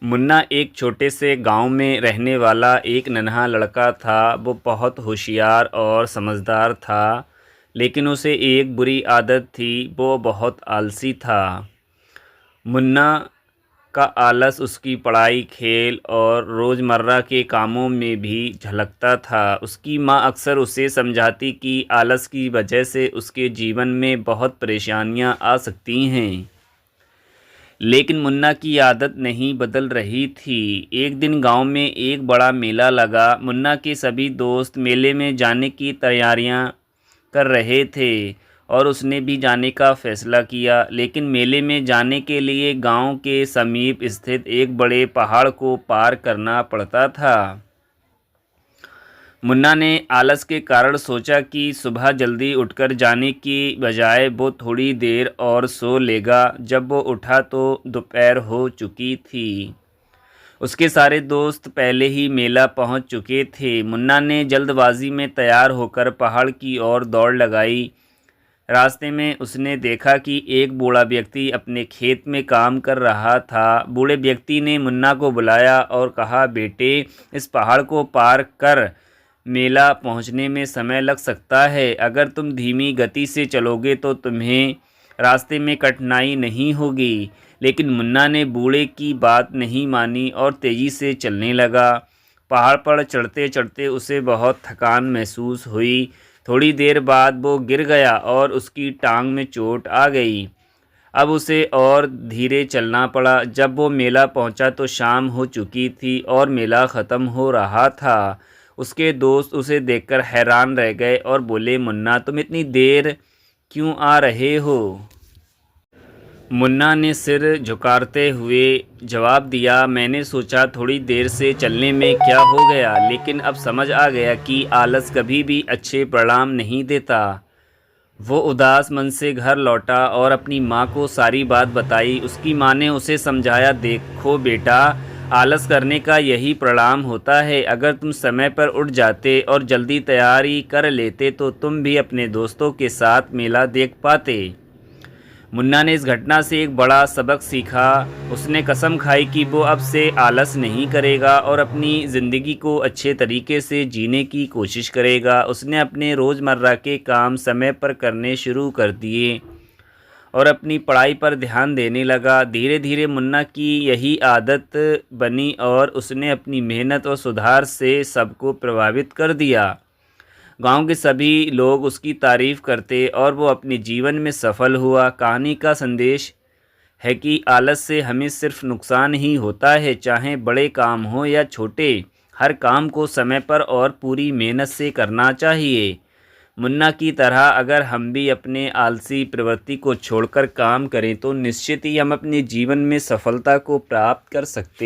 मुन्ना एक छोटे से गांव में रहने वाला एक नन्हा लड़का था। वो बहुत होशियार और समझदार था, लेकिन उसे एक बुरी आदत थी, वो बहुत आलसी था। मुन्ना का आलस उसकी पढ़ाई, खेल और रोज़मर्रा के कामों में भी झलकता था। उसकी माँ अक्सर उसे समझाती कि आलस की वजह से उसके जीवन में बहुत परेशानियाँ आ सकती हैं। लेकिन मुन्ना की आदत नहीं बदल रही थी। एक दिन गांव में एक बड़ा मेला लगा। मुन्ना के सभी दोस्त मेले में जाने की तैयारियां कर रहे थे और उसने भी जाने का फैसला किया। लेकिन मेले में जाने के लिए गांव के समीप स्थित एक बड़े पहाड़ को पार करना पड़ता था। मुन्ना ने आलस के कारण सोचा कि सुबह जल्दी उठकर जाने की बजाय वो थोड़ी देर और सो लेगा। जब वो उठा तो दोपहर हो चुकी थी। उसके सारे दोस्त पहले ही मेला पहुंच चुके थे। मुन्ना ने जल्दबाजी में तैयार होकर पहाड़ की ओर दौड़ लगाई। रास्ते में उसने देखा कि एक बूढ़ा व्यक्ति अपने खेत में काम कर रहा था। बूढ़े व्यक्ति ने मुन्ना को बुलाया और कहा, बेटे, इस पहाड़ को पार कर मेला पहुंचने में समय लग सकता है। अगर तुम धीमी गति से चलोगे तो तुम्हें रास्ते में कठिनाई नहीं होगी। लेकिन मुन्ना ने बूढ़े की बात नहीं मानी और तेज़ी से चलने लगा। पहाड़ पर चढ़ते चढ़ते उसे बहुत थकान महसूस हुई। थोड़ी देर बाद वो गिर गया और उसकी टांग में चोट आ गई। अब उसे और धीरे चलना पड़ा। जब वो मेला पहुंचा तो शाम हो चुकी थी और मेला ख़त्म हो रहा था। उसके दोस्त उसे देखकर हैरान रह गए और बोले, मुन्ना, तुम इतनी देर क्यों आ रहे हो? मुन्ना ने सिर झुकाते हुए जवाब दिया, मैंने सोचा थोड़ी देर से चलने में क्या हो गया, लेकिन अब समझ आ गया कि आलस कभी भी अच्छे परिणाम नहीं देता। वो उदास मन से घर लौटा और अपनी माँ को सारी बात बताई। उसकी माँ ने उसे समझाया, देखो बेटा, आलस करने का यही परिणाम होता है। अगर तुम समय पर उठ जाते और जल्दी तैयारी कर लेते तो तुम भी अपने दोस्तों के साथ मेला देख पाते। मुन्ना ने इस घटना से एक बड़ा सबक सीखा। उसने कसम खाई कि वो अब से आलस नहीं करेगा और अपनी ज़िंदगी को अच्छे तरीके से जीने की कोशिश करेगा। उसने अपने रोज़मर्रा के काम समय पर करने शुरू कर दिए और अपनी पढ़ाई पर ध्यान देने लगा। धीरे धीरे मुन्ना की यही आदत बनी और उसने अपनी मेहनत और सुधार से सबको प्रभावित कर दिया। गांव के सभी लोग उसकी तारीफ़ करते और वो अपने जीवन में सफल हुआ। कहानी का संदेश है कि आलस से हमें सिर्फ नुकसान ही होता है, चाहे बड़े काम हो या छोटे। हर काम को समय पर और पूरी मेहनत से करना चाहिए। मुन्ना की तरह अगर हम भी अपने आलसी प्रवृत्ति को छोड़कर काम करें तो निश्चित ही हम अपने जीवन में सफलता को प्राप्त कर सकते